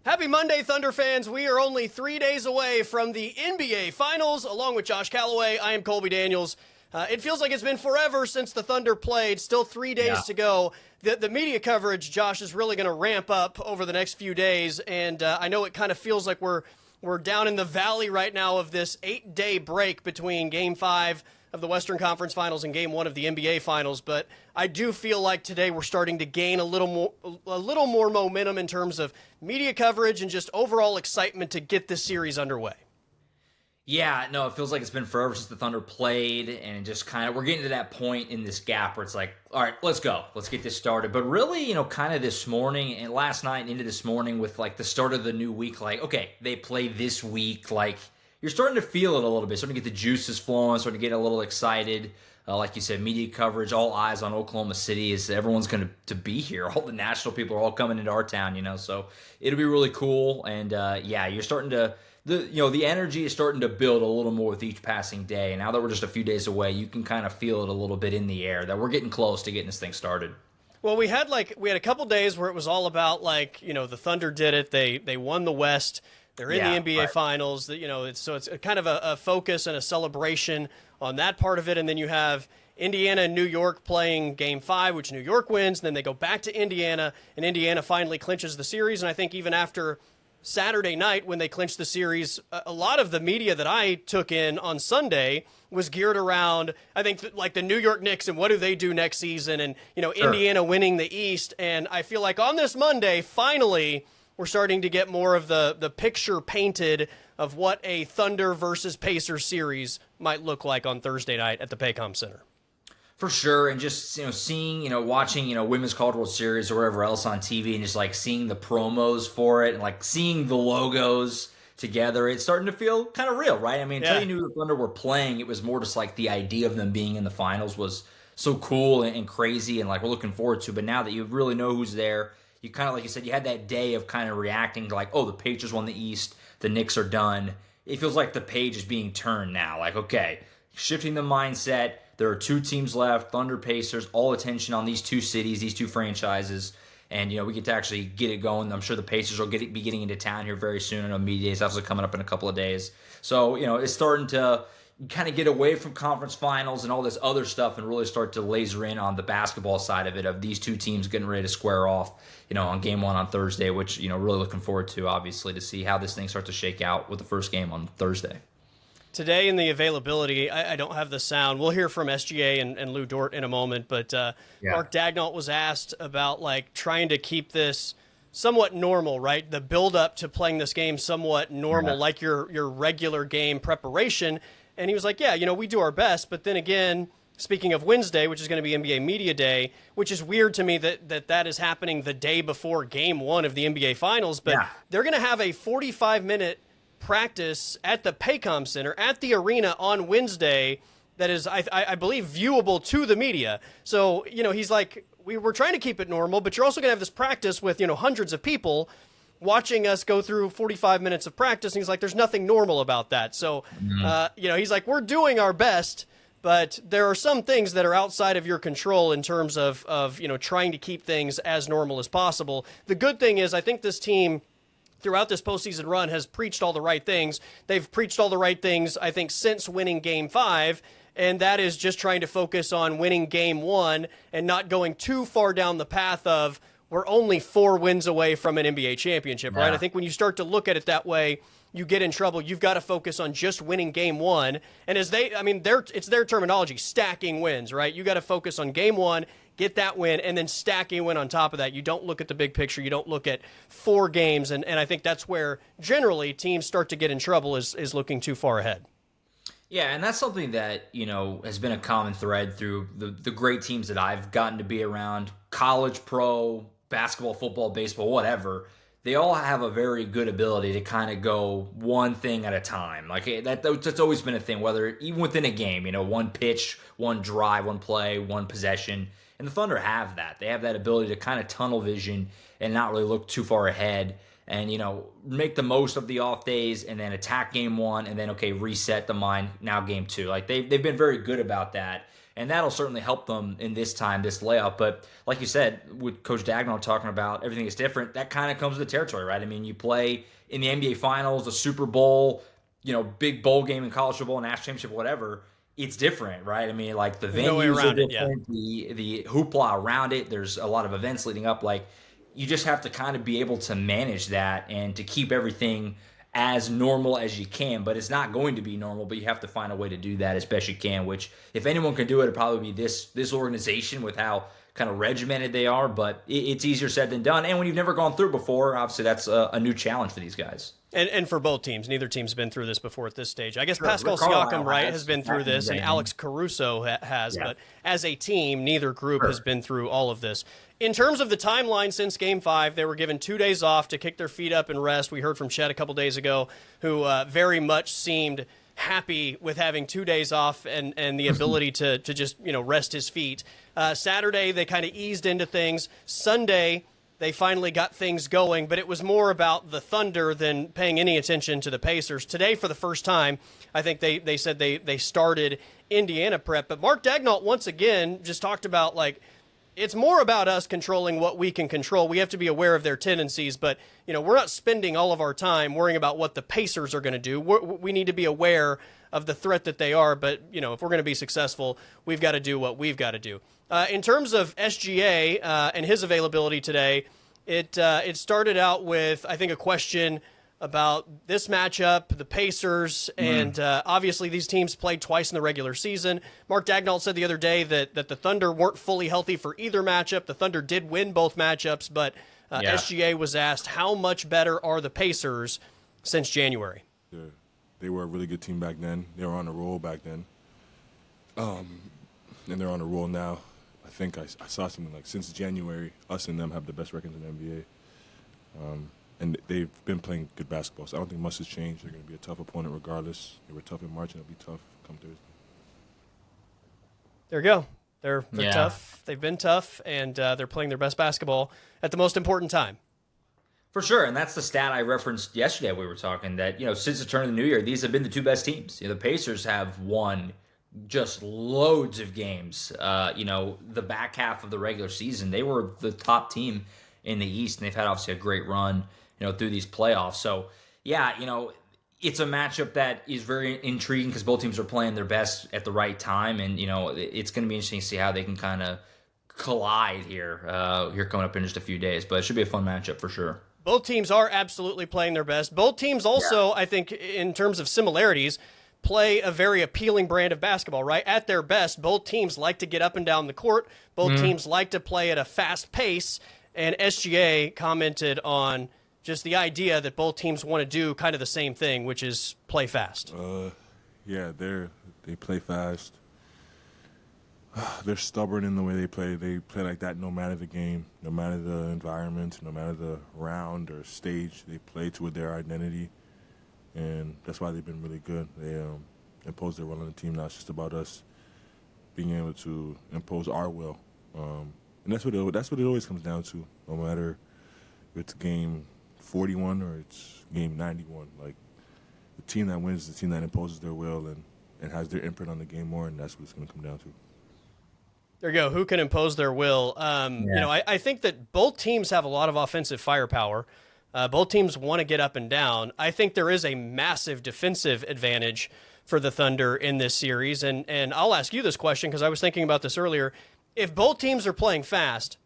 Happy Monday, Thunder fans. We are only 3 days away from the NBA Finals. Along with Josh Callaway, I am Colby Daniels. It feels like it's been forever since the Thunder played. Still 3 days to go. The media coverage, Josh, is really going to ramp up over the next few days. And I know it kind of feels like we're down in the valley right now of this 8-day break between Game 5 of the Western Conference Finals and Game 1 of the NBA Finals, but I do feel like today we're starting to gain a little more momentum in terms of media coverage and just overall excitement to get this series underway. Yeah, no, it feels like it's been forever since the Thunder played, and just kind of we're getting to that point in this gap where it's like, all right, let's go. Let's get this started. But really, kind of this morning and last night and into this morning with like the start of the new week, like, okay, they play this week, like you're starting to feel it a little bit, starting to get the juices flowing, starting to get a little excited. Like you said, media coverage, all eyes on Oklahoma City as everyone's going to be here. All the national people are all coming into our town, so it'll be really cool. And you're starting to, the energy is starting to build a little more with each passing day. And now that we're just a few days away, you can kind of feel it a little bit in the air that we're getting close to getting this thing started. Well, we had a couple days where it was all about the Thunder did it. They won the West. They're in the NBA Finals. It's kind of a focus and a celebration on that part of it. And then you have Indiana and New York playing Game 5, which New York wins. And then they go back to Indiana, and Indiana finally clinches the series. And I think even after Saturday night when they clinched the series, a lot of the media that I took in on Sunday was geared around, I think, like the New York Knicks and what do they do next season, and Indiana winning the East. And I feel like on this Monday, finally, we're starting to get more of the picture painted of what a Thunder versus Pacers series might look like on Thursday night at the Paycom Center. For sure, and just seeing, watching, Women's College World Series or wherever else on TV, and just like seeing the promos for it, and like seeing the logos together, it's starting to feel kind of real, right? I mean, until you knew the Thunder were playing, it was more just like the idea of them being in the finals was so cool and crazy, and like we're looking forward to. But now that you really know who's there, you kind of, like you said, you had that day of kind of reacting to like, oh, the Pacers won the East, the Knicks are done. It feels like the page is being turned now. Like, okay, shifting the mindset. There are two teams left, Thunder, Pacers, all attention on these two cities, these two franchises. And, we get to actually get it going. I'm sure the Pacers will be getting into town here very soon. I know Media Day is also coming up in a couple of days. So, it's starting to kind of get away from conference finals and all this other stuff and really start to laser in on the basketball side of it, of these two teams getting ready to square off, on Game 1 on Thursday, which, really looking forward to, obviously, to see how this thing starts to shake out with the first game on Thursday. Today in the availability, I don't have the sound. We'll hear from SGA and Lou Dort in a moment, but Mark Daignault was asked about trying to keep this somewhat normal, right? The build-up to playing this game somewhat normal, like your regular game preparation. And he was like, we do our best. But then again, speaking of Wednesday, which is going to be NBA Media Day, which is weird to me that is happening the day before Game 1 of the NBA Finals. But they're going to have a 45-minute practice at the Paycom Center at the arena on Wednesday that is, I believe, viewable to the media. So, he's like, we're trying to keep it normal, but you're also going to have this practice with, hundreds of people watching us go through 45 minutes of practice. And he's like, there's nothing normal about that. So, he's like, we're doing our best, but there are some things that are outside of your control in terms of trying to keep things as normal as possible. The good thing is I think this team throughout this postseason run has preached all the right things. They've preached all the right things, I think, since winning Game 5, and that is just trying to focus on winning Game 1 and not going too far down the path of we're only 4 wins away from an NBA championship, right? I think when you start to look at it that way, you get in trouble. You've got to focus on just winning Game 1. And it's their terminology, stacking wins, right? You got to focus on Game 1, get that win, and then stacking win on top of that. You don't look at the big picture. You don't look at 4 games. And I think that's where generally teams start to get in trouble is looking too far ahead. Yeah, and that's something that, has been a common thread through the great teams that I've gotten to be around, college, pro, basketball, football, baseball, whatever. They all have a very good ability to kind of go one thing at a time. Like that's always been a thing, whether even within a game, one pitch, one drive, one play, one possession. And the Thunder have that. They have that ability to kind of tunnel vision and not really look too far ahead and, make the most of the off days and then attack game one and then, okay, reset the mind, now game two. Like, they've been very good about that. And that'll certainly help them in this layoff. But like you said, with Coach Dagnall talking about everything is different, that kind of comes with the territory, right? I mean, you play in the NBA Finals, the Super Bowl, big bowl game in college football, national championship, whatever. It's different, right? I mean, like the venues are different, the hoopla around it. There's a lot of events leading up. Like, you just have to kind of be able to manage that and to keep everything as normal as you can. But it's not going to be normal, but you have to find a way to do that as best you can, which if anyone can do it, it'd probably be this organization with how kind of regimented they are. But it's easier said than done. And when you've never gone through it before, obviously that's a new challenge for these guys. And for both teams, neither team's been through this before at this stage. I guess sure, Pascal Siakam, right, has been through this, and Alex Caruso has. Yeah. But as a team, neither group has been through all of this. In terms of the timeline since Game 5, they were given 2 days off to kick their feet up and rest. We heard from Chet a couple days ago, who very much seemed happy with having 2 days off and the ability to just rest his feet. Saturday, they kind of eased into things. Sunday, they finally got things going, but it was more about the Thunder than paying any attention to the Pacers. Today, for the first time, I think they said they started Indiana prep. But Mark Dagnall, once again, just talked about, like, it's more about us controlling what we can control. We have to be aware of their tendencies, but, we're not spending all of our time worrying about what the Pacers are going to do. We need to be aware of the threat that they are, but, if we're going to be successful, we've got to do what we've got to do. In terms of SGA and his availability today, it started out with, I think, a question about this matchup, the Pacers, and obviously these teams played twice in the regular season. Mark Dagnall said the other day that the Thunder weren't fully healthy for either matchup. The Thunder did win both matchups, but SGA was asked, how much better are the Pacers since January? Yeah, they were a really good team back then. They were on a roll back then. And they're on a roll now. I think I saw something like since January, us and them have the best records in the NBA. And they've been playing good basketball, so I don't think much has changed. They're going to be a tough opponent regardless. They were tough in March, and it'll be tough come Thursday. There you go. They're tough. They've been tough, and they're playing their best basketball at the most important time. For sure, and that's the stat I referenced yesterday. We were talking that, since the turn of the new year, these have been the two best teams. The Pacers have won just loads of games. The back half of the regular season, they were the top team in the East, and they've had obviously a great run, through these playoffs. So, it's a matchup that is very intriguing because both teams are playing their best at the right time, and it's going to be interesting to see how they can kind of collide here coming up in just a few days. But it should be a fun matchup for sure. Both teams are absolutely playing their best. Both teams also, I think, in terms of similarities, play a very appealing brand of basketball, right? At their best, both teams like to get up and down the court. Both teams like to play at a fast pace. And SGA commented on just the idea that both teams want to do kind of the same thing, which is play fast. They play fast. They're stubborn in the way they play. They play like that no matter the game, no matter the environment, no matter the round or stage. They play to their identity, and that's why they've been really good. They impose their will on the team. Now it's just about us being able to impose our will, and that's what it always comes down to. No matter if it's game 41 or it's game 91, like the team that wins is the team that imposes their will and has their imprint on the game more, and that's what it's going to come down to. There you go. Who can impose their will? I think that both teams have a lot of offensive firepower. Both teams want to get up and down. I think there is a massive defensive advantage for the Thunder in this series. And I'll ask you this question because I was thinking about this earlier. If both teams are playing fast,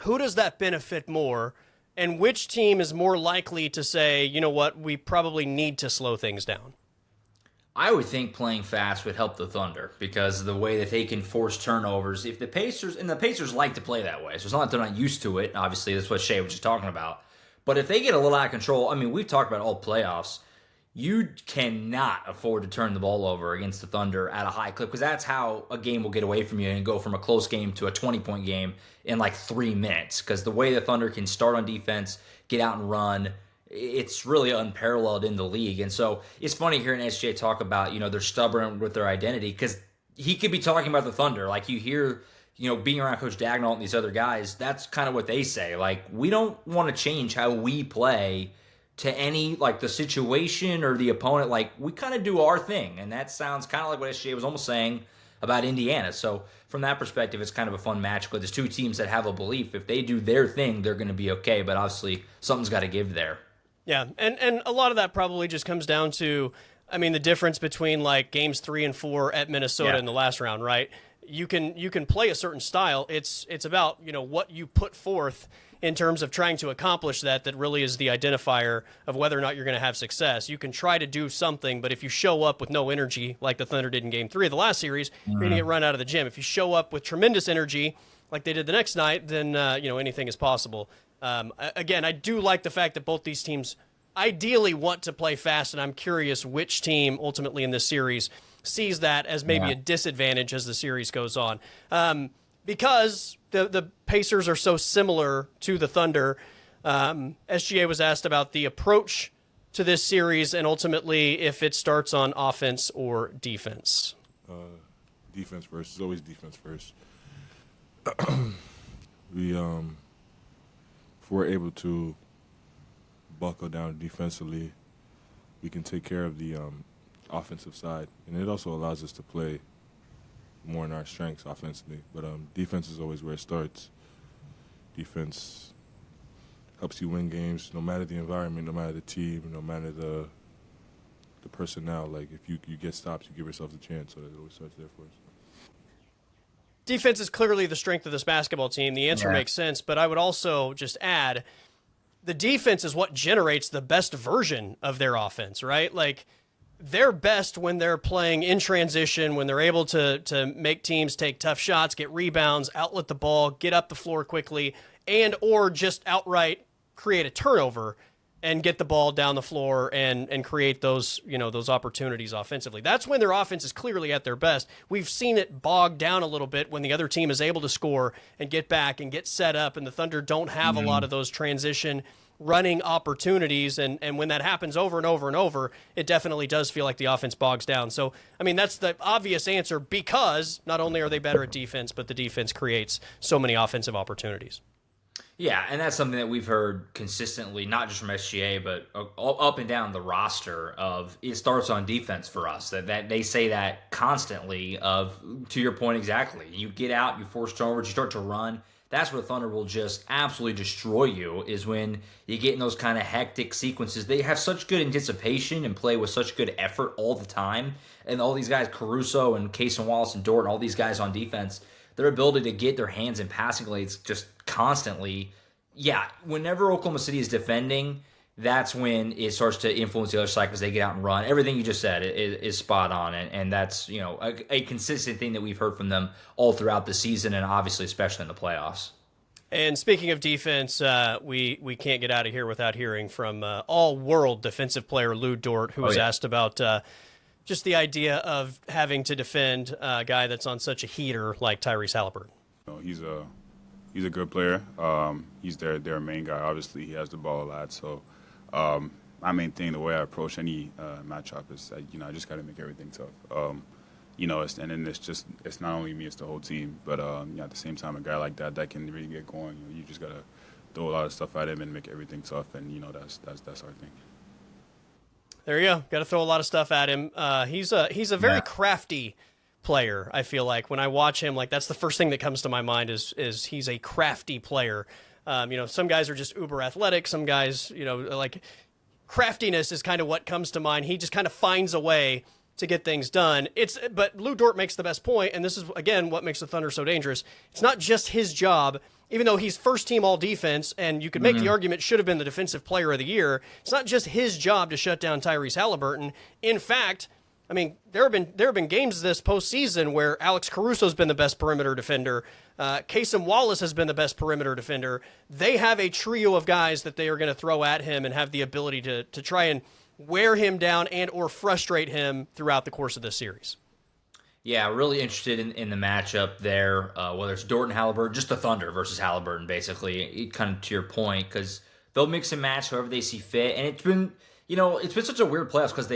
who does that benefit more? And which team is more likely to say, you know what, we probably need to slow things down? I would think playing fast would help the Thunder because of the way that they can force turnovers. If the Pacers like to play that way, so it's not that they're not used to it. Obviously, that's what Shea was just talking about. But if they get a little out of control, I mean, we've talked about all playoffs. You cannot afford to turn the ball over against the Thunder at a high clip because that's how a game will get away from you and go from a close game to a 20-point game in like 3 minutes. Because the way the Thunder can start on defense, get out and run, it's really unparalleled in the league. And so it's funny hearing SJ talk about, they're stubborn with their identity because he could be talking about the Thunder. Like you hear being around Coach Dagnall and these other guys, that's kind of what they say. Like, we don't want to change how we play to any, like, the situation or the opponent. Like, we kind of do our thing. And that sounds kind of like what SGA was almost saying about Indiana. So from that perspective, it's kind of a fun match. But there's two teams that have a belief. If they do their thing, they're going to be okay. But obviously, something's got to give there. Yeah, and a lot of that probably just comes down to, I mean, the difference between, like, games 3 and 4 at Minnesota in the last round, right? You can play a certain style. It's about, what you put forth in terms of trying to accomplish that really is the identifier of whether or not you're going to have success. You can try to do something, but if you show up with no energy, like the Thunder did in Game 3 of the last series, you're going to get run out of the gym. If you show up with tremendous energy, like they did the next night, then anything is possible. Again, I do like the fact that both these teams ideally want to play fast, and I'm curious which team ultimately in this series sees that as maybe a disadvantage as the series goes on. Because the Pacers are so similar to the Thunder, SGA was asked about the approach to this series and ultimately if it starts on offense or defense. Defense first. It's always defense first. If we're able to buckle down defensively, we can take care of the offensive side, and it also allows us to play more in our strengths offensively. But defense is always where it starts. Defense helps you win games, no matter the environment, no matter the team, no matter the personnel. Like, if you get stops, you give yourself a chance, so it always starts there for us. Defense is clearly the strength of this basketball team. The answer makes sense, but I would also just add the defense is what generates the best version of their offense, right? Like, they're best when they're playing in transition, when they're able to make teams take tough shots, get rebounds, outlet the ball, get up the floor quickly, and or just outright create a turnover and get the ball down the floor and create those opportunities offensively. That's when their offense is clearly at their best. We've seen it bog down a little bit when the other team is able to score and get back and get set up, and the Thunder don't have a lot of those transition running opportunities, and when that happens over and over and over, it definitely does feel like the offense bogs down. So, I mean, that's the obvious answer, because not only are they better at defense, but the defense creates so many offensive opportunities. Yeah, and that's something that we've heard consistently, not just from SGA, but all up and down the roster of it starts on defense for us. That they say that constantly of, to your point exactly, you get out, you force turnovers, you start to run. That's where the Thunder will just absolutely destroy you, is when you get in those kind of hectic sequences. They have such good anticipation and play with such good effort all the time. And all these guys, Caruso and Case and Wallace and Dort, and all these guys on defense, their ability to get their hands in passing lanes just constantly. Yeah, whenever Oklahoma City is defending, that's when it starts to influence the other side because they get out and run. Everything you just said is spot on, and that's a consistent thing that we've heard from them all throughout the season, and obviously especially in the playoffs. And speaking of defense, we can't get out of here without hearing from all-world defensive player Lou Dort, who was asked about just the idea of having to defend a guy that's on such a heater like Tyrese Halliburton. He's a good player. He's their main guy. Obviously, he has the ball a lot. So my main thing, the way I approach any matchup is, I just got to make everything tough. It's not only me, it's the whole team. But at the same time, a guy like that can really get going. You just got to throw a lot of stuff at him and make everything tough. And that's our thing. There you go. Got to throw a lot of stuff at him. He's a very crafty player. I feel like when I watch him, like, that's the first thing that comes to my mind is he's a crafty player. Some guys are just uber athletic. Some guys, like, craftiness is kind of what comes to mind. He just kind of finds a way to get things done. But Lou Dort makes the best point, and this is, again, what makes the Thunder so dangerous. It's not just his job, even though he's first team all defense, and you could make the argument should have been the defensive player of the year. It's not just his job to shut down Tyrese Halliburton. In fact, I mean, there have been games this postseason where Alex Caruso's been the best perimeter defender. Kasem Wallace has been the best perimeter defender. They have a trio of guys that they are going to throw at him and have the ability to try and wear him down and or frustrate him throughout the course of this series. Yeah, really interested in the matchup there, whether it's Dort and Halliburton, just the Thunder versus Halliburton, basically, kind of to your point, because they'll mix and match however they see fit. And it's been such a weird playoffs because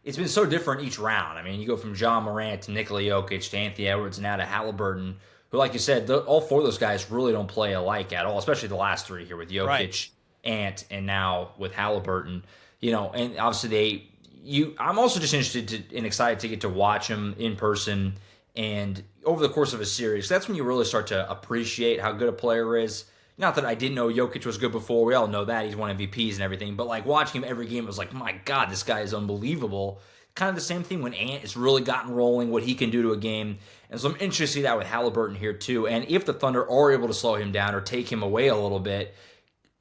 it's been so different each round. I mean, you go from John Morant to Nikola Jokic to Anthony Edwards and now to Halliburton, who, like you said, all four of those guys really don't play alike at all, especially the last three here with Jokic, right. Ant, and now with Halliburton. And obviously I'm also just interested and excited to get to watch them in person and over the course of a series. That's when you really start to appreciate how good a player is. Not that I didn't know Jokic was good before. We all know that. He's won MVPs and everything. But like watching him every game, it was like, my God, this guy is unbelievable. Kind of the same thing when Ant has really gotten rolling, what he can do to a game. And so I'm interested to see that with Halliburton here too. And if the Thunder are able to slow him down or take him away a little bit,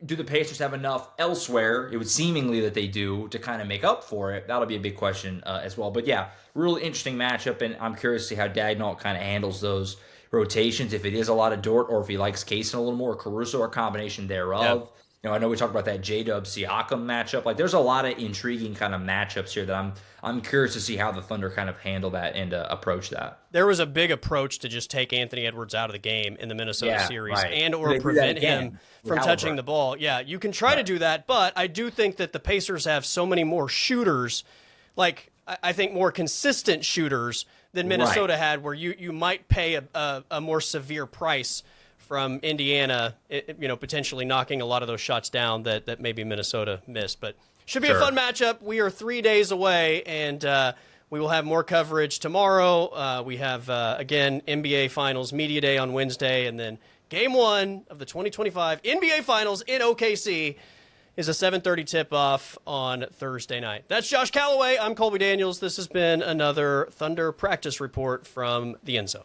do the Pacers have enough elsewhere? It would seemingly that they do to kind of make up for it. That'll be a big question as well. But yeah, really interesting matchup, and I'm curious to see how Daigneault kind of handles those rotations, if it is a lot of Dort or if he likes Kaysen a little more, or Caruso, or a combination thereof. Yep. I know we talked about that J-Dub-Siakam matchup. Like, there's a lot of intriguing kind of matchups here that I'm curious to see how the Thunder kind of handle that and approach that. There was a big approach to just take Anthony Edwards out of the game in the Minnesota series and or prevent him from touching the ball. Yeah, you can try to do that, but I do think that the Pacers have so many more shooters, like I think more consistent shooters than Minnesota had, where you might pay a more severe price from Indiana, potentially knocking a lot of those shots down that maybe Minnesota missed. But should be a fun matchup. We are 3 days away, and we will have more coverage tomorrow. We have, again, NBA Finals Media Day on Wednesday, and then Game 1 of the 2025 NBA Finals in OKC is a 7:30 tip-off on Thursday night. That's Josh Callaway. I'm Colby Daniels. This has been another Thunder practice report from the End Zone.